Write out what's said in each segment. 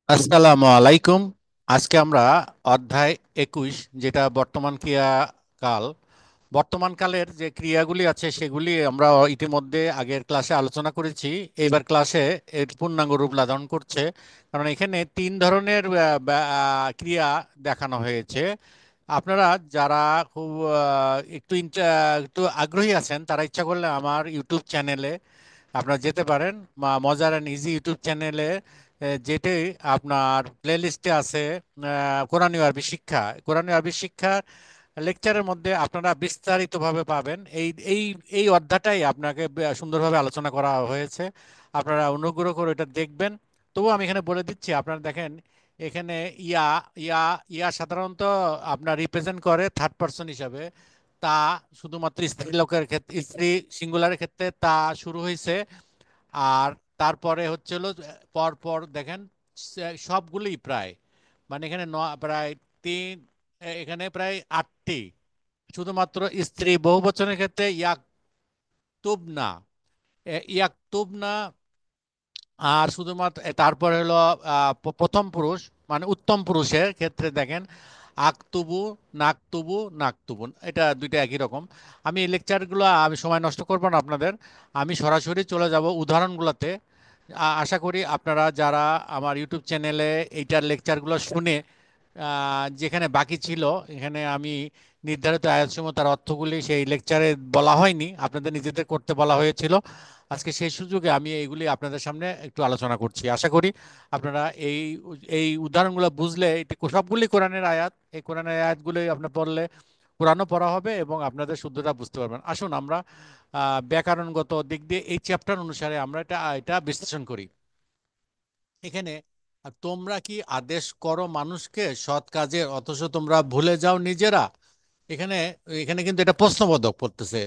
আসসালামু আলাইকুম। আজকে আমরা অধ্যায় 21, যেটা বর্তমান ক্রিয়া কাল, বর্তমান কালের যে ক্রিয়াগুলি আছে সেগুলি আমরা ইতিমধ্যে আগের ক্লাসে আলোচনা করেছি। এইবার ক্লাসে এর পূর্ণাঙ্গ রূপ ধারণ করছে, কারণ এখানে তিন ধরনের ক্রিয়া দেখানো হয়েছে। আপনারা যারা খুব একটু আগ্রহী আছেন, তারা ইচ্ছা করলে আমার ইউটিউব চ্যানেলে আপনারা যেতে পারেন। মজার অ্যান্ড ইজি ইউটিউব চ্যানেলে, যেটি আপনার প্লেলিস্টে আছে কোরআনী আরবি শিক্ষা। কোরআনী আরবি শিক্ষার লেকচারের মধ্যে আপনারা বিস্তারিতভাবে পাবেন। এই এই এই অধ্যায়টাই আপনাকে সুন্দরভাবে আলোচনা করা হয়েছে। আপনারা অনুগ্রহ করে এটা দেখবেন। তবু আমি এখানে বলে দিচ্ছি, আপনারা দেখেন এখানে ইয়া ইয়া ইয়া সাধারণত আপনার রিপ্রেজেন্ট করে থার্ড পার্সন হিসাবে। তা শুধুমাত্র স্ত্রী লোকের ক্ষেত্রে, স্ত্রী সিঙ্গুলারের ক্ষেত্রে তা শুরু হয়েছে। আর তারপরে হচ্ছে হলো পর পর দেখেন সবগুলোই প্রায়, মানে এখানে প্রায় তিন, এখানে প্রায় আটটি। শুধুমাত্র স্ত্রী বহুবচনের ক্ষেত্রে ইয়াকতুবনা, ইয়াকতুবনা। আর শুধুমাত্র তারপরে হলো প্রথম পুরুষ মানে উত্তম পুরুষের ক্ষেত্রে দেখেন আকতুবু, নাকতুবু, নাকতুবুন, এটা দুইটা একই রকম। আমি এই লেকচারগুলো আমি সময় নষ্ট করব না আপনাদের, আমি সরাসরি চলে যাব উদাহরণগুলোতে। আশা করি আপনারা যারা আমার ইউটিউব চ্যানেলে এইটার লেকচারগুলো শুনে যেখানে বাকি ছিল, এখানে আমি নির্ধারিত আয়াতসমূহ তার অর্থগুলি সেই লেকচারে বলা হয়নি, আপনাদের নিজেদের করতে বলা হয়েছিল। আজকে সেই সুযোগে আমি এইগুলি আপনাদের সামনে একটু আলোচনা করছি। আশা করি আপনারা এই এই উদাহরণগুলো বুঝলে, এটি সবগুলি কোরআনের আয়াত, এই কোরআনের আয়াতগুলি আপনার পড়লে কোরআনও পড়া হবে এবং আপনাদের শুদ্ধতা বুঝতে পারবেন। আসুন আমরা ব্যাকরণগত দিক দিয়ে এই চ্যাপ্টার অনুসারে আমরা এটা এটা বিশ্লেষণ করি। এখানে তোমরা কি আদেশ করো মানুষকে সৎ কাজের, অথচ তোমরা ভুলে যাও নিজেরা। এখানে এখানে কিন্তু এটা প্রশ্নবোধক পড়তেছে।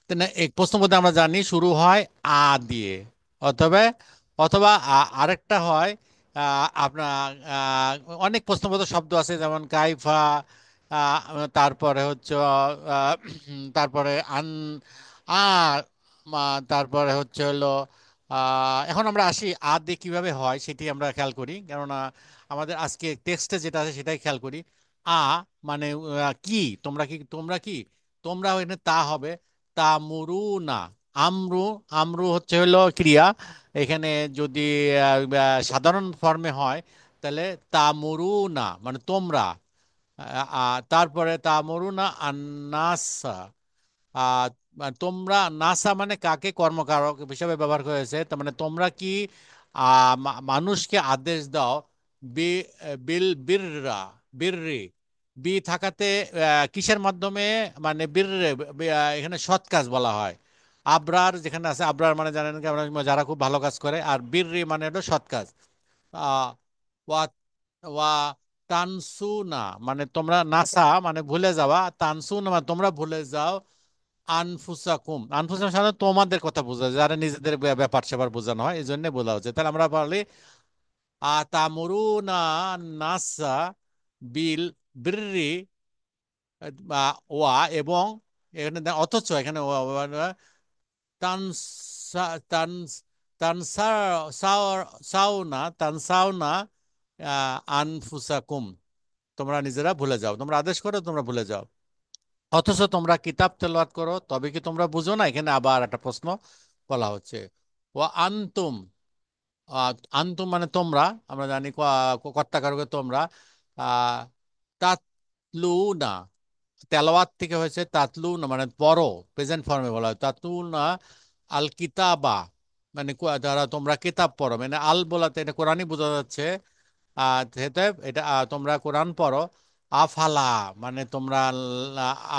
তো না, এই প্রশ্নবোধক আমরা জানি শুরু হয় আ দিয়ে, অথবা অথবা আরেকটা হয় আপনার অনেক প্রশ্নবোধক শব্দ আছে, যেমন কাইফা, তারপরে হচ্ছে তারপরে আন, আর তারপরে হচ্ছে হলো এখন আমরা আসি আ দিয়ে কিভাবে হয় সেটি আমরা খেয়াল করি, কেননা আমাদের আজকে টেক্সটে যেটা আছে সেটাই খেয়াল করি। আ মানে কি, তোমরা কি, তোমরা কি, তোমরা এখানে তা হবে তা মুরু না। আমরু, আমরু হচ্ছে হলো ক্রিয়া। এখানে যদি সাধারণ ফর্মে হয় তাহলে তা মুরু না মানে তোমরা। তারপরে তা মুরু না আন্নাসা। আহ তোমরা, নাসা মানে কাকে কর্মকারক হিসাবে ব্যবহার করেছে, তার মানে তোমরা কি মানুষকে আদেশ দাও। বি বিল বিররা, বিররি, বি থাকাতে কিসের মাধ্যমে, মানে বিররে, এখানে সৎ কাজ বলা হয়। আবরার যেখানে আছে, আবরার মানে জানেন কি, আমরা যারা খুব ভালো কাজ করে, আর বিররি মানে হলো সৎ কাজ। আহ ওয়া ওয়া তানসুনা মানে তোমরা, নাসা মানে ভুলে যাওয়া, তানসুনা মানে তোমরা ভুলে যাও। আনফুসাকুম, আনফুসাকুম সাধারণত তোমাদের কথা বোঝায়, যারা নিজেদের ব্যাপার স্যাপার বোঝানো হয়, এই জন্য বলা হচ্ছে। তাহলে আমরা বলি আতামুরুনা নাসা বিল বিররি, বা ওয়া, এবং এখানে অথচ এখানে তানসা তান তানসা সাউনা তানসাউনা আনফুসাকুম, তোমরা নিজেরা ভুলে যাও, তোমরা আদেশ করো তোমরা ভুলে যাও। অথচ তোমরা কিতাব তেলাওয়াত করো, তবে কি তোমরা বুঝো না। এখানে আবার একটা প্রশ্ন বলা হচ্ছে। ও আনতুম, আনতুম মানে তোমরা, আমরা জানি কর্তাকারকে তোমরা। আহ তাতলু না, তেলাওয়াত থেকে হয়েছে তাতলু না মানে পড়ো, প্রেজেন্ট ফর্মে বলা হয় তাতলু না। আল কিতাবা মানে যারা তোমরা কিতাব পড়ো, মানে আল বলাতে এটা কোরআনই বোঝা যাচ্ছে। যেহেতু এটা তোমরা কোরআন পড়ো। আফালা মানে তোমরা,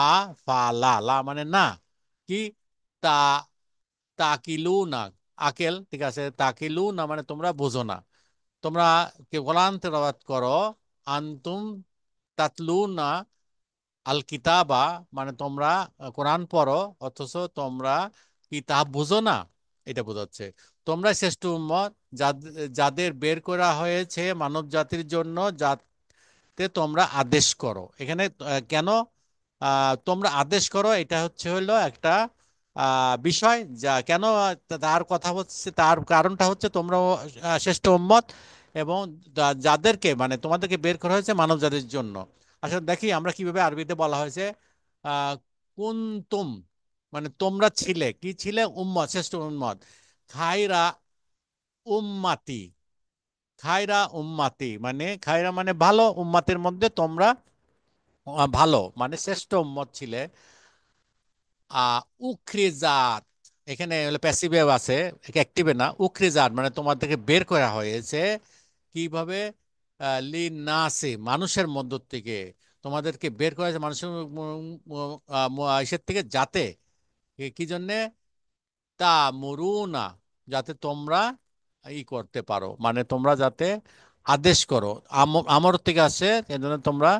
আ ফালা, লা মানে না, কি, তা তাকিলু না, আকেল, ঠিক আছে, তাকিলু না মানে তোমরা বোঝো না। তোমরা কে কোরআন তেলাওয়াত করো, আনতুম তাতলু না আল কিতাবা মানে তোমরা কোরআন পড়ো, অথচ তোমরা কিতাব বুঝো না, এটা বোঝাচ্ছে। তোমরা শ্রেষ্ঠ উম্মত, যাদের বের করা হয়েছে মানব জাতির জন্য, তে তোমরা আদেশ করো। এখানে কেন তোমরা আদেশ করো, এটা হচ্ছে হলো একটা বিষয়, যা কেন তার কথা হচ্ছে, তার কারণটা হচ্ছে তোমরা শ্রেষ্ঠ উম্মত, এবং যাদেরকে মানে তোমাদেরকে বের করা হয়েছে মানব জাতির জন্য। আসলে দেখি আমরা কিভাবে আরবিতে বলা হয়েছে, আহ কুনতুম মানে তোমরা ছিলে, কি ছিলে? উম্মত, শ্রেষ্ঠ উম্মত। খাইরা উম্মাতি, খায়রা উম্মাতি মানে খায়রা মানে ভালো, উম্মাতের মধ্যে তোমরা ভালো মানে শ্রেষ্ঠ উম্মত ছিলে। উখরিজাত, এখানে হলো প্যাসিভে আছে, অ্যাক্টিভে না। উখরিজাত মানে তোমার থেকে বের করা হয়েছে কিভাবে? লিনাসি, মানুষের মধ্য থেকে তোমাদেরকে বের করা হয়েছে, মানুষের ইসের থেকে, যাতে কি জন্যে? তা মুরুনা, যাতে তোমরা করতে পারো, মানে তোমরা যাতে আদেশ করো। আমর থেকে আসে, এই জন্য তোমরা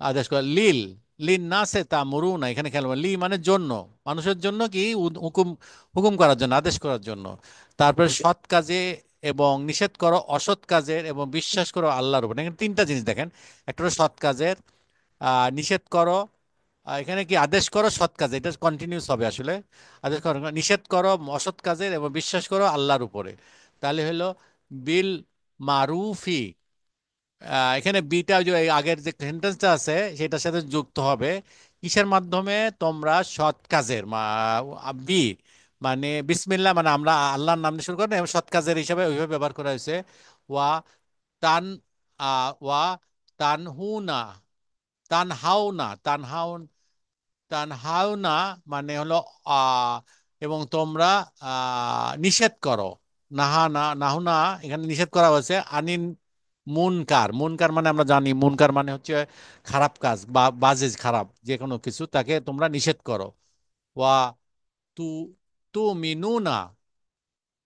আদেশ করো। লিল, লিন না সে তা মুরুনা, এখানে খেয়াল করো, লি মানে জন্য, মানুষের জন্য কি হুকুম, হুকুম করার জন্য, আদেশ করার জন্য। তারপরে সৎ কাজে এবং নিষেধ করো অসৎ কাজের, এবং বিশ্বাস করো আল্লাহর উপর। এখানে তিনটা জিনিস দেখেন, একটা হলো সৎ কাজের, নিষেধ করো, এখানে কি আদেশ করো সৎ কাজে, এটা কন্টিনিউস হবে আসলে। আদেশ করো, নিষেধ করো অসৎ কাজের, এবং বিশ্বাস করো আল্লাহর উপরে। তাহলে হলো বিল মারুফি। এখানে বিটা যে এই আগের যে সেন্টেন্সটা আছে সেটার সাথে যুক্ত হবে কিসের মাধ্যমে? তোমরা সৎ কাজের বি মানে বিসমিল্লাহ, মানে আমরা আল্লাহর নাম দিয়ে শুরু করেন, এবং সৎ কাজের হিসাবে ওইভাবে ব্যবহার করা হয়েছে। ওয়া তান ওয়া তানহুনা, তানহাউনা, তানহাউনা মানে হলো আহ এবং তোমরা নিষেধ করো। নাহুনা, এখানে নিষেধ করা হয়েছে আনিন মুনকার। মুনকার মানে আমরা জানি, মুনকার মানে হচ্ছে খারাপ কাজ বা বাজে খারাপ যে কোনো কিছু, তাকে তোমরা নিষেধ করো। ওয়া তু তু মিনুনা,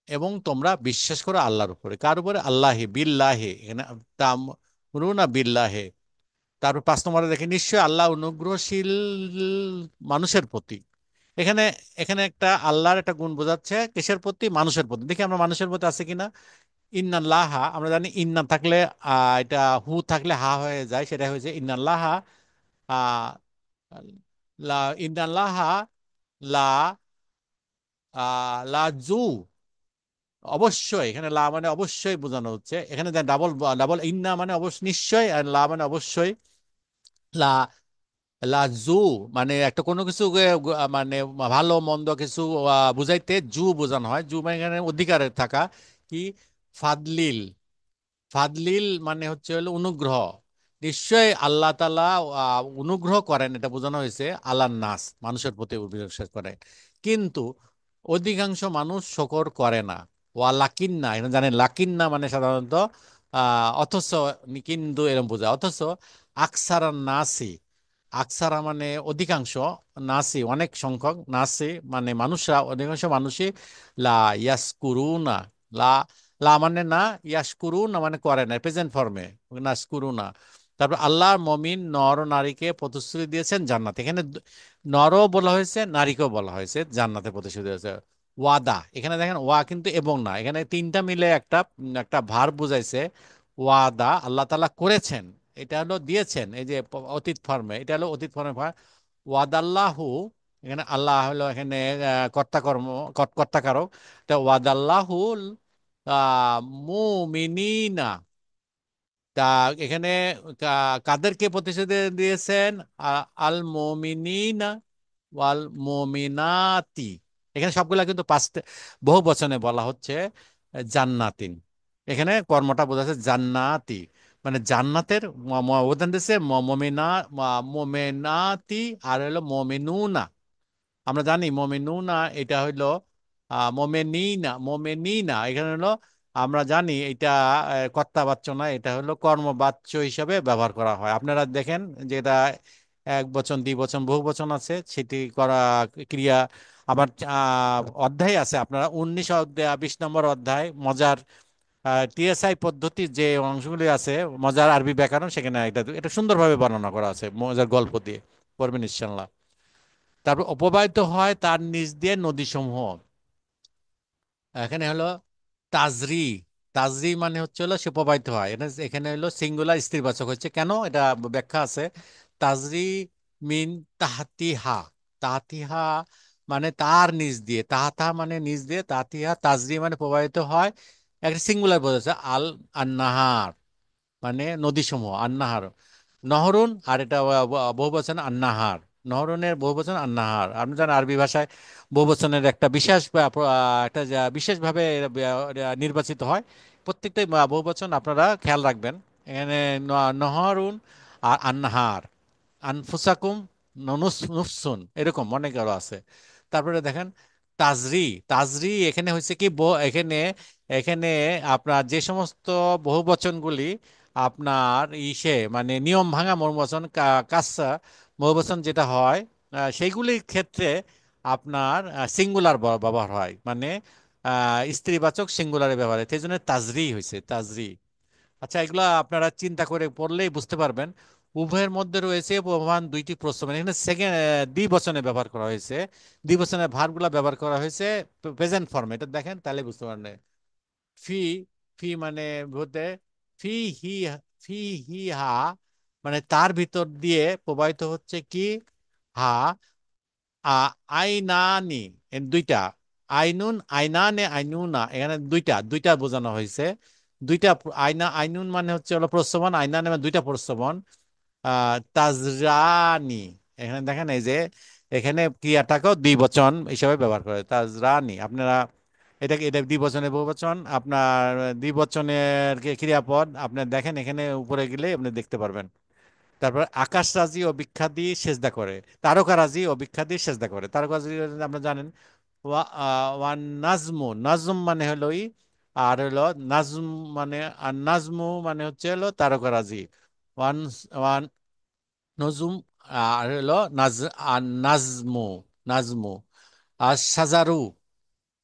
এবং তোমরা বিশ্বাস করো আল্লাহর উপরে। কার উপরে? আল্লাহে, বিল্লাহে, এখানে তামরুনা বিল্লাহে। তারপর 5 নম্বরে দেখে, নিশ্চয় আল্লাহ অনুগ্রহশীল মানুষের প্রতি। এখানে এখানে একটা আল্লাহর একটা গুণ বোঝাচ্ছে কিসের প্রতি? মানুষের প্রতি। দেখি আমরা মানুষের প্রতি আছে কিনা। ইন্নাল্লাহা, আমরা জানি ইন্না থাকলে এটা হু থাকলে হা হয়ে যায়, সেটা হয়েছে ইন্নাল্লাহা। আহ লা ইন্নাল্লাহা লা লাজু, অবশ্যই, এখানে লা মানে অবশ্যই বোঝানো হচ্ছে। এখানে ডাবল, ডাবল ইন্না মানে অবশ্য নিশ্চয়, আর লা মানে অবশ্যই। লা লাজু মানে একটা কোনো কিছু মানে ভালো মন্দ কিছু বুঝাইতে জু বোঝানো হয়। জু মানে এখানে অধিকারে থাকা। কি? ফাদলিল, ফাদলিল মানে হচ্ছে হলো অনুগ্রহ। নিশ্চয়ই আল্লাহ তাআলা অনুগ্রহ করেন, এটা বোঝানো হয়েছে আল্লাহ নাস, মানুষের প্রতি বিশ্বাস করেন, কিন্তু অধিকাংশ মানুষ শকর করে না। ওয়া লাকিন্না, এখানে জানেন লাকিন্না মানে সাধারণত অথচ, কিন্তু এরকম বোঝায়। অথচ আকসারা নাসি, আকসারা মানে অধিকাংশ, নাসি অনেক সংখ্যক, নাসি মানে মানুষরা, অধিকাংশ মানুষই লা ইয়াসকুরুনা, লা লা মানে না, ইয়াসকুরুনা মানে করে না, প্রেজেন্ট ফর্মে নাসকুরুনা। তারপর আল্লাহ মমিন নর ও নারীকে প্রতিশ্রুতি দিয়েছেন জান্নাত। এখানে নরও বলা হয়েছে, নারীকেও বলা হয়েছে জান্নাতে প্রতিশ্রুতি দিয়েছে। ওয়াদা, এখানে দেখেন ওয়া কিন্তু এবং না, এখানে তিনটা মিলে একটা একটা ভার বুঝাইছে। ওয়াদা আল্লাহ তাআলা করেছেন, এটা হলো দিয়েছেন, এই যে অতীত ফর্মে, এটা হলো অতীত ফর্মে। ওয়াদাল্লাহু, এখানে আল্লাহ হলো এখানে কর্তা কর্ম, কর্তাকারক। তা ওয়াদাল্লাহু মুমিনিনা, তা এখানে কাদেরকে প্রতিশ্রুতি দিয়েছেন? আল মুমিনিনা ওয়াল মুমিনাতি। এখানে সবগুলা কিন্তু পাঁচ বহু বচনে বলা হচ্ছে জান্নাতিন। এখানে কর্মটা বোঝাচ্ছে জান্নাতি, মানে জান্নাতের অবদান দিয়েছে মোমেনাতি, আর হলো মোমেনুনা। আমরা জানি মোমেনুনা এটা হইলো মোমেনিনা, মোমেনিনা এখানে হলো, আমরা জানি এটা কর্তাবাচ্য না, এটা হলো কর্মবাচ্য হিসাবে ব্যবহার করা হয়। আপনারা দেখেন যেটা এক বচন, দ্বিবচন, বহু বচন আছে, সেটি করা ক্রিয়া। আবার অধ্যায় আছে, আপনারা 19 অধ্যায়, 20 নম্বর অধ্যায় মজার টিএসআই পদ্ধতির যে অংশগুলি আছে, মজার আরবি ব্যাকরণ, সেখানে এটা এটা সুন্দরভাবে বর্ণনা করা আছে মজার গল্প দিয়ে, পড়বেন ইনশাল্লাহ। তারপর অপবাহিত হয় তার নিচ দিয়ে নদীসমূহ। এখানে হলো তাজরি, তাজরি মানে হচ্ছে হলো সে প্রবাহিত হয়, এখানে হলো সিঙ্গুলার স্ত্রীবাচক হচ্ছে কেন, এটা ব্যাখ্যা আছে। তাজরি মিন তাহতিহা, তাহতিহা মানে তার নিচ দিয়ে, তাহাতা মানে নিচ দিয়ে, তাহতিহা তাজরি মানে প্রবাহিত হয় একটা সিঙ্গুলার বোঝাচ্ছে আল আন্নাহার, মানে নদীসমূহ, আন্নাহার, নহরুন। আর এটা বহুবচন আন্নাহার, নহরুনের বহুবচন আন্নাহার। আপনি জানেন আরবি ভাষায় বহুবচনের একটা বিশেষ একটা বিশেষভাবে নির্বাচিত হয়। প্রত্যেকটাই বহুবচন আপনারা খেয়াল রাখবেন। এখানে নহরুন আর আন্নাহার, আনফুসাকুম, নুফসুন, এরকম অনেক আরো আছে। তারপরে দেখেন তাজরি। তাজরি এখানে হয়েছে কি, এখানে এখানে আপনার যে সমস্ত বহুবচনগুলি আপনার মানে নিয়ম ভাঙা বহুবচন, কাচ্চা বহুবচন যেটা হয়, সেইগুলির ক্ষেত্রে আপনার সিঙ্গুলার ব্যবহার হয়, মানে স্ত্রীবাচক সিঙ্গুলারে ব্যবহার হয়, সেই জন্য তাজরি হয়েছে, তাজরি। আচ্ছা, এগুলা আপনারা চিন্তা করে পড়লেই বুঝতে পারবেন। উভয়ের মধ্যে রয়েছে প্রধান দুইটি প্রশ্ন, মানে এখানে সেকেন্ড দ্বিবচনে ব্যবহার করা হয়েছে, দ্বিবচনের ভার্বগুলা ব্যবহার করা হয়েছে প্রেজেন্ট ফর্মে। এটা দেখেন তাহলে বুঝতে পারবেন। ফি, ফি মানে হতে, ফি হি, ফি হি হা, মানে তার ভিতর দিয়ে প্রবাহিত হচ্ছে কি, হা। আ আইনানি, দুইটা, আইনুন আইনানে আইনুনা, এখানে দুইটা দুইটা বোঝানো হয়েছে। দুইটা আইনুন মানে হচ্ছে হলো প্রস্রবণ, আইনানে মানে দুইটা প্রস্রবণ। তাজরানি, এখানে দেখেন এই যে এখানে ক্রিয়াটাকেও দ্বিবচন হিসাবে ব্যবহার করে, তাজরানি। আপনারা এটা এটা দ্বিবচনের বহুবচন, আপনার দ্বিবচনের ক্রিয়াপদ আপনার দেখেন এখানে উপরে গেলে আপনি দেখতে পারবেন। তারপর আকাশরাজি ও বৃক্ষাদি সেজদা করে, তারকারাজি ও বৃক্ষাদি সেজদা করে। তারকারাজি আপনারা জানেন, ওয়ান নাজমু, নাজম মানে হলো আর হলো নাজম, মানে আর নাজমু মানে হচ্ছে হলো তারকারাজি। ওয়ান ওয়ান নজুম, আর হলো আর নাজমু, নাজমু। আর সাজারু,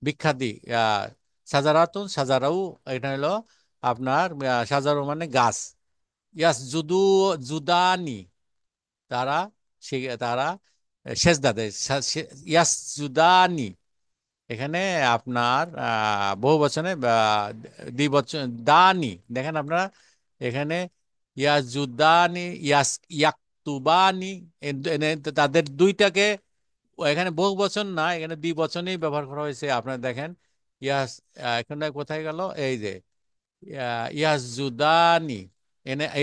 বিখ্যাতি, আহ সাজারাতুন, সাজারাউ, এটা হলো আপনার সাজারু মানে গাছ। ইয়াস জুদু, জুদানি, তারা তারা সেজদা দেয়, ইয়াসজুদানি। এখানে আপনার বহু বচনে দ্বিবচন দানি, দেখেন আপনারা এখানে ইয়াজুদানি, ইয়াকতুবানি, তাদের দুইটাকে এখানে বহু বচন না, এখানে দ্বিবচনেই ব্যবহার করা হয়েছে। আপনারা দেখেন ইয়াস, এখানে কোথায় গেল, এই যে ইয়াজুদানি,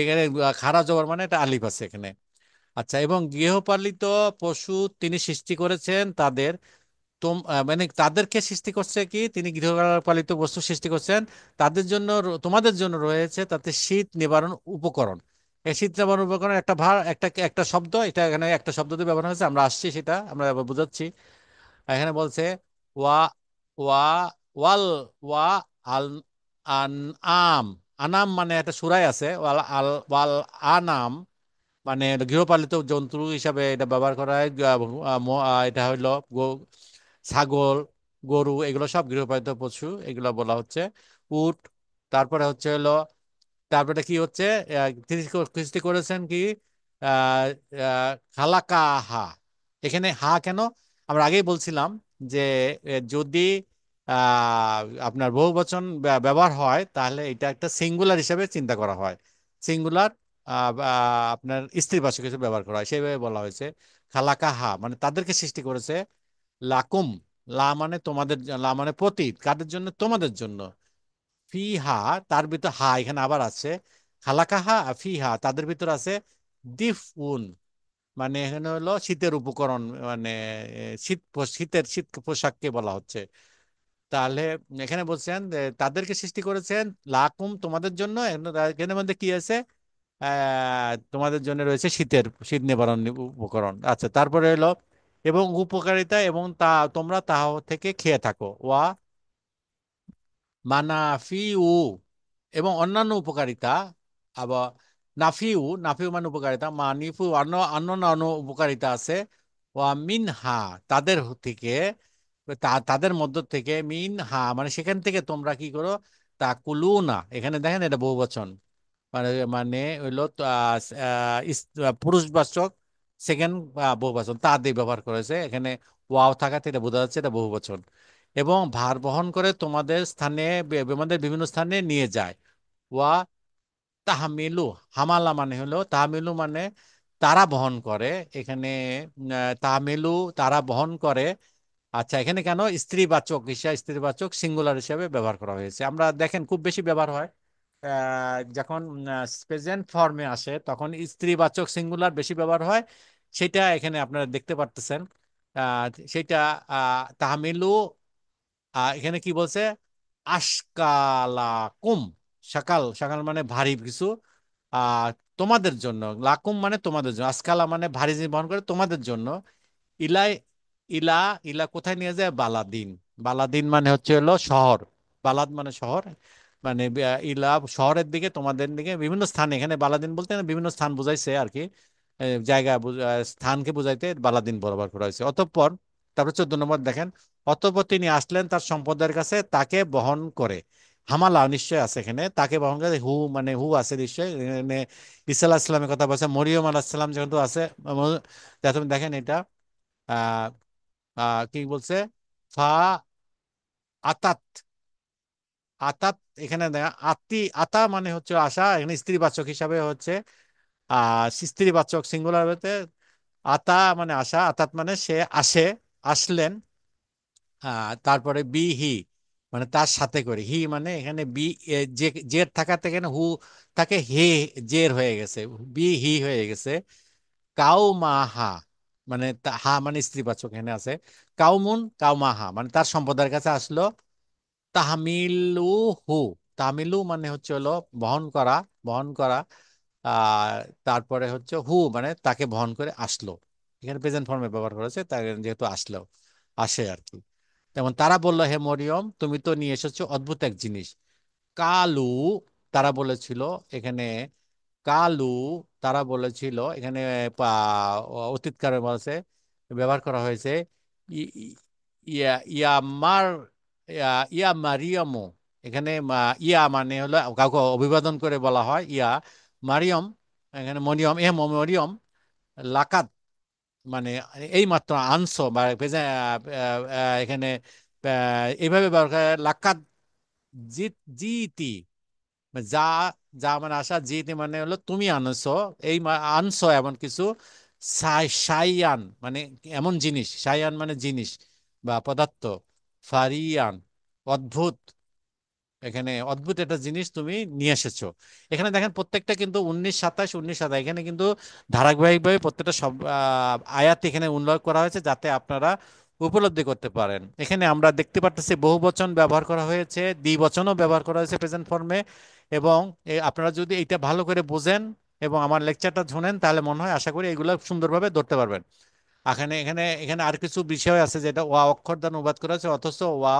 এখানে খারা জবর মানে এটা আলিফ আছে এখানে। আচ্ছা, এবং গৃহপালিত পশু তিনি সৃষ্টি করেছেন তাদের, মানে তাদেরকে সৃষ্টি করছে কি, তিনি গৃহপালিত বস্তু সৃষ্টি করছেন তাদের জন্য, তোমাদের জন্য রয়েছে তাতে শীত নিবারণ উপকরণ। এই শীত নিবারণ উপকরণ একটা একটা একটা শব্দ, এটা এখানে একটা শব্দ দিয়ে ব্যবহার হয়েছে, আমরা আসছি সেটা আমরা এবার বুঝাচ্ছি। এখানে বলছে ওয়া, ওয়া, ওয়াল, ওয়া আল, আন আম, আনাম মানে একটা সুরাই আছে, ওয়াল আল, ওয়াল আনাম, মানে গৃহপালিত জন্তু হিসাবে এটা ব্যবহার করা হয়। এটা হইলো ছাগল, গরু, এগুলো সব গৃহপালিত পশু, এগুলো বলা হচ্ছে। উট। তারপরে হচ্ছে হলো, তারপরে কি হচ্ছে, তিনি সৃষ্টি করেছেন কি, আহ, খালাকা হা। এখানে হা কেন, আমরা আগেই বলছিলাম যে যদি আপনার বহুবচন ব্যবহার হয় তাহলে এটা একটা সিঙ্গুলার হিসেবে চিন্তা করা হয়। সিঙ্গুলার আপনার স্ত্রীবাচক হিসেবে ব্যবহার করা হয়, সেইভাবে বলা হয়েছে। খালাকা হা মানে তাদেরকে সৃষ্টি করেছে। লাকুম, লা মানে তোমাদের, লা মানে প্রতি, কাদের জন্য, তোমাদের জন্য। ফিহা, তার ভিতর হা এখানে আবার আছে। খালাকাহা ফিহা, তাদের ভিতর আছে দিফউন, মানে এখানে হলো শীতের উপকরণ, মানে শীতের শীত পোশাককে বলা হচ্ছে। তাহলে এখানে বলছেন যে তাদেরকে সৃষ্টি করেছেন লাকুম, তোমাদের জন্য। এখানে মধ্যে কি আছে, তোমাদের জন্য রয়েছে শীত নিবারণ উপকরণ। আচ্ছা, তারপরে হলো এবং উপকারিতা, এবং তা তোমরা তা থেকে খেয়ে থাকো। ওয়া মানাফিউ, এবং অন্যান্য উপকারিতা। আবার নাফিউ, নাফিউ মানে উপকারিতা, মানিফু অন্য অন্য উপকারিতা আছে। ওয়া মিনহা, তাদের থেকে, তাদের মধ্য থেকে, মিনহা মানে সেখান থেকে তোমরা কি করো, তা কুলুনা, এখানে দেখেন এটা বহুবচন, মানে মানে হইলো তো, পুরুষবাচক সেকেন্ড বহুবচন, তা দিয়ে ব্যবহার করেছে এখানে। ওয়াও থাকাতে এটা বোঝা যাচ্ছে এটা বহুবচন। এবং ভার বহন করে তোমাদের স্থানে, তোমাদের বিভিন্ন স্থানে নিয়ে যায়। ওয়া তাহমিলু, হামালা মানে হলো, তাহমিলু মানে তারা বহন করে। এখানে তাহমিলু তারা বহন করে, আচ্ছা, এখানে কেন স্ত্রীবাচক হিসাবে, স্ত্রীবাচক সিঙ্গুলার হিসাবে ব্যবহার করা হয়েছে? আমরা দেখেন খুব বেশি ব্যবহার হয় যখন প্রেজেন্ট ফর্মে আসে তখন স্ত্রীবাচক সিঙ্গুলার বেশি ব্যবহার হয়। সেটা এখানে আপনারা দেখতে পারতেছেন। আহ, সেটা তাহমিলু, এখানে কি বলছে? আশকালাকুম। সকাল সকাল মানে ভারী কিছু। আহ তোমাদের জন্য, লাকুম মানে তোমাদের জন্য, আসকালা মানে ভারী জিনিস বহন করে তোমাদের জন্য। ইলাই, ইলা, ইলা কোথায় নিয়ে যায়? বালাদিন। বালাদিন মানে হচ্ছে হলো শহর। বালাদ মানে শহর, মানে ইলা শহরের দিকে, তোমাদের দিকে, বিভিন্ন স্থানে। এখানে বালাদিন বলতে বিভিন্ন স্থান বুঝাইছে আর কি। জায়গা স্থানকে বুঝাইতে বালাদিন ব্যবহার করা হয়েছে। অতঃপর তারপর 14 নম্বর দেখেন, অতঃপর তিনি আসলেন তার সম্প্রদায়ের কাছে, তাকে বহন করে। হামালা নিশ্চয় আছে এখানে, তাকে বহন করে, হু মানে হু আছে নিশ্চয় এখানে। ঈসা আলাহিসাল্লামের ইসলামের কথা বলছে, মরিয়ম আলাহিসাল্লাম যেহেতু আছে। তুমি দেখেন এটা আহ কি বলছে? ফা আতাত, আতাত। এখানে আতি, আতা মানে হচ্ছে আসা, এখানে স্ত্রীবাচক হিসাবে হচ্ছে স্ত্রীবাচক সিঙ্গুলার হতে। আতা মানে আসা, আতাত মানে সে আসে, আসলেন। তারপরে বি হি মানে তার সাথে করে। হি মানে এখানে বি, যে জের থাকাতে এখানে হু থাকে, হে জের হয়ে গেছে, বি হি হয়ে গেছে। কাউমাহা মানে হা মানে স্ত্রীবাচক এখানে আছে। কাউমুন কাউমাহা মানে তার সম্প্রদায়ের কাছে আসলো। তাহমিলুহু, তাহমিলু মানে হচ্ছে হলো বহন করা, বহন করা। আর তারপরে হচ্ছে হু মানে তাকে বহন করে আসলো। এখানে প্রেজেন্ট ফর্মে ব্যবহার করেছে, তাই যেহেতু আসলো, আসে আর কি। যেমন তারা বলল, হে মরিয়ম তুমি তো নিয়ে এসেছো অদ্ভুত এক জিনিস। কালু, তারা বলেছিল এখানে। কালু, তারা বলেছিল এখানে অতীতকালে বলছে, ব্যবহার করা হয়েছে। ই- ই- ইয়া ইয়ামার, ইয়া মারিয়ামো। এখানে ইয়া মানে হলো কাউকে অভিবাদন করে বলা হয় ইয়া। মারিয়ম, এখানে মরিয়ম, এ মরিয়ম, লাকাত মানে এই মাত্র আনছো বা এখানে এইভাবে ব্যবহার করে। লাকাত জিত, জিতি যা, যা মানে আসা, জিতি মানে হলো তুমি আনছো, এই আনছো এমন কিছু। সাইয়ান মানে এমন জিনিস, সাইয়ান মানে জিনিস বা পদার্থ। ফারিয়ান অদ্ভুত, এখানে অদ্ভুত একটা জিনিস তুমি নিয়ে এসেছো। এখানে দেখেন প্রত্যেকটা কিন্তু 19 27 19 27, এখানে কিন্তু ধারাবাহিকভাবে প্রত্যেকটা সব আয়াত এখানে উল্লেখ করা হয়েছে যাতে আপনারা উপলব্ধি করতে পারেন। এখানে আমরা দেখতে পাচ্ছি বহু বচন ব্যবহার করা হয়েছে, দ্বিবচনও ব্যবহার করা হয়েছে প্রেজেন্ট ফর্মে। এবং আপনারা যদি এটা ভালো করে বোঝেন এবং আমার লেকচারটা শুনেন তাহলে মনে হয়, আশা করি এগুলো সুন্দরভাবে ধরতে পারবেন। এখানে এখানে এখানে আর কিছু বিষয় আছে যেটা ওয়া অক্ষর দ্বারা অনুবাদ করা হয়েছে, অথচ ওয়া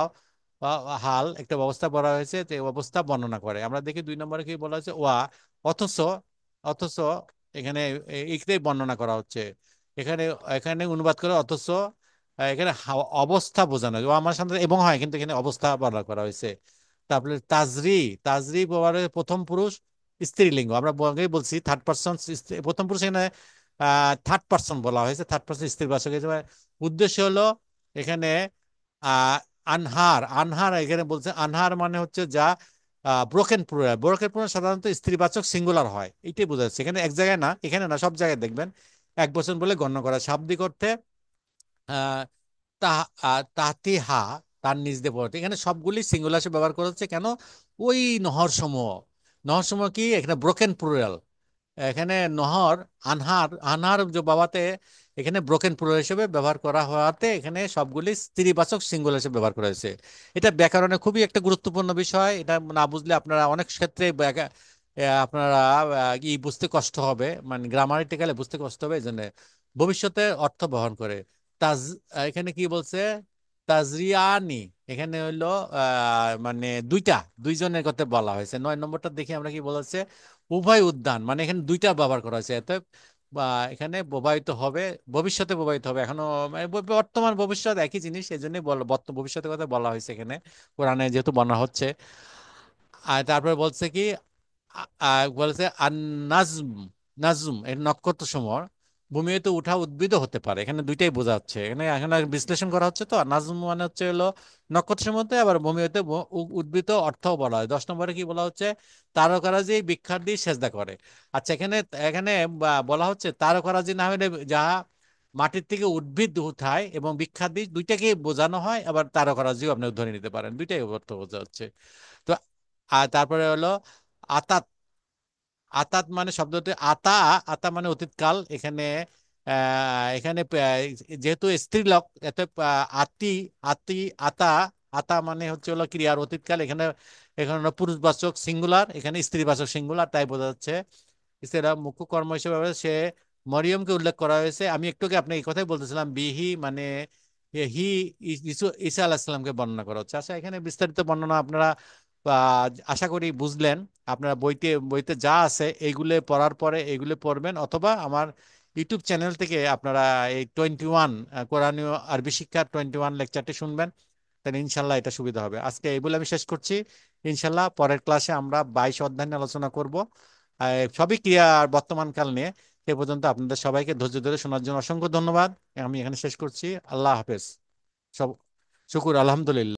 হাল একটা অবস্থা বলা হয়েছে, যে অবস্থা বর্ণনা করে। আমরা দেখি 2 নম্বরে কি বলা হয়েছে? ওয়া অথচ, অথচ এখানে এইটাই বর্ণনা করা হচ্ছে। এখানে এখানে অনুবাদ করে অথচ এখানে অবস্থা বোঝানো হয়। ও আমার সামনে এবং হয়, কিন্তু এখানে অবস্থা বর্ণনা করা হয়েছে। তারপরে তাজরি, তাজরি ব্যবহারের প্রথম পুরুষ স্ত্রীলিঙ্গ। আমরা আগেই বলছি থার্ড পার্সন, প্রথম পুরুষ এখানে থার্ড পার্সন বলা হয়েছে, থার্ড পার্সন স্ত্রীবাচক হিসেবে। উদ্দেশ্য হলো এখানে আহ আনহার, আনহার এখানে বলছে, আনহার মানে হচ্ছে যা ব্রোকেন প্লুরাল। ব্রোকেন প্লুরাল সাধারণত স্ত্রীবাচক সিঙ্গুলার হয়, এটাই বোঝা যাচ্ছে। এখানে এক জায়গায় না, এখানে না, সব জায়গায় দেখবেন এক বচন বলে গণ্য করা। শাব্দিক অর্থে আহ তাতিহা, তার নিজ দিয়ে পড়তে, এখানে সবগুলি সিঙ্গুলার হিসেবে ব্যবহার করা হচ্ছে। কেন? ওই নহর সমূহ, নহর সমূহ কি এখানে ব্রোকেন প্লুরাল। এখানে নহর, আনহার, আনহার যে বাবাতে এখানে ব্রোকেন প্লুরাল হিসেবে ব্যবহার করা হওয়াতে এখানে সবগুলি স্ত্রীবাচক সিঙ্গুলার হিসেবে ব্যবহার করা হয়েছে। এটা ব্যাকরণে খুবই একটা গুরুত্বপূর্ণ বিষয়। এটা না বুঝলে আপনারা অনেক ক্ষেত্রে আপনারা ই বুঝতে কষ্ট হবে, মানে গ্রামারিটিক্যালি বুঝতে কষ্ট হবে। এই জন্য ভবিষ্যতে অর্থ বহন করে। তাজ, এখানে কি বলছে? তাজরিয়ানি, এখানে হইলো মানে দুইটা, দুইজনের কথা বলা হয়েছে। 9 নম্বরটা দেখি আমরা কি বলেছে? উভয় উদ্যান মানে এখানে দুইটা ব্যবহার করা হয়েছে এতে। বা এখানে প্রবাহিত হবে, ভবিষ্যতে প্রবাহিত হবে, এখনো মানে বর্তমান ভবিষ্যৎ একই জিনিস, এই জন্যই ভবিষ্যতের কথা বলা হয়েছে এখানে, কোরআনে যেহেতু বলা হচ্ছে। আর তারপরে বলছে কি বলছে আর নাজম, নাজম এর নক্ষত্র সমূহ ভূমি হতে উঠা উদ্ভিদ হতে পারে। এখানে দুইটাই বোঝা হচ্ছে, এখানে এখানে বিশ্লেষণ করা হচ্ছে। তো আর নাজম মানে হচ্ছে হলো নক্ষত্র সমূহতে, আবার ভূমি হতে উদ্ভিদ অর্থও বলা হয়। 10 নম্বরে কি বলা হচ্ছে? তারকারাজি ভিক্ষার দিয়ে সেজদা করে। আচ্ছা, এখানে এখানে বলা হচ্ছে তারকারাজি না হলে যাহা মাটির থেকে উদ্ভিদ উঠায় এবং বৃক্ষাদি দুইটাকে বোঝানো হয়, আবার তারকারাজিও আপনি ধরে নিতে পারেন, দুইটাই অর্থ বোঝা হচ্ছে। তো আর তারপরে হলো আতাত। আতাত মানে শব্দটি আতা, আতা মানে অতীতকাল। এখানে এখানে যেহেতু স্ত্রীলোক, এত আতি, আতি, আতা, আতা মানে হচ্ছে হলো ক্রিয়ার অতীতকাল। এখানে এখানে হলো পুরুষবাচক সিঙ্গুলার, এখানে স্ত্রীবাচক সিঙ্গুলার, তাই বোঝা যাচ্ছে। এছাড়া মুখ্য কর্ম হিসেবে সে মরিয়মকে উল্লেখ করা হয়েছে। আমি একটু আগে আপনি এই কথাই বলতেছিলাম, বিহি মানে হি, ঈসা আলাহিসাল্লামকে বর্ণনা করা হচ্ছে। আচ্ছা, এখানে বিস্তারিত বর্ণনা আপনারা আশা করি বুঝলেন। আপনারা বইতে বইতে যা আছে এইগুলো পড়ার পরে এইগুলো পড়বেন, অথবা আমার ইউটিউব চ্যানেল থেকে আপনারা এই 21 কোরআনীয় আরবি শিক্ষার 21 লেকচারটি শুনবেন, তাহলে ইনশাল্লাহ এটা সুবিধা হবে। আজকে এই বলে আমি শেষ করছি। ইনশাল্লাহ পরের ক্লাসে আমরা 22 অধ্যায় নিয়ে আলোচনা করব, সবই ক্রিয়া আর বর্তমান কাল নিয়ে। সে পর্যন্ত আপনাদের সবাইকে ধৈর্য ধরে শোনার জন্য অসংখ্য ধন্যবাদ। আমি এখানে শেষ করছি। আল্লাহ হাফেজ। সব শুকুর আলহামদুলিল্লাহ।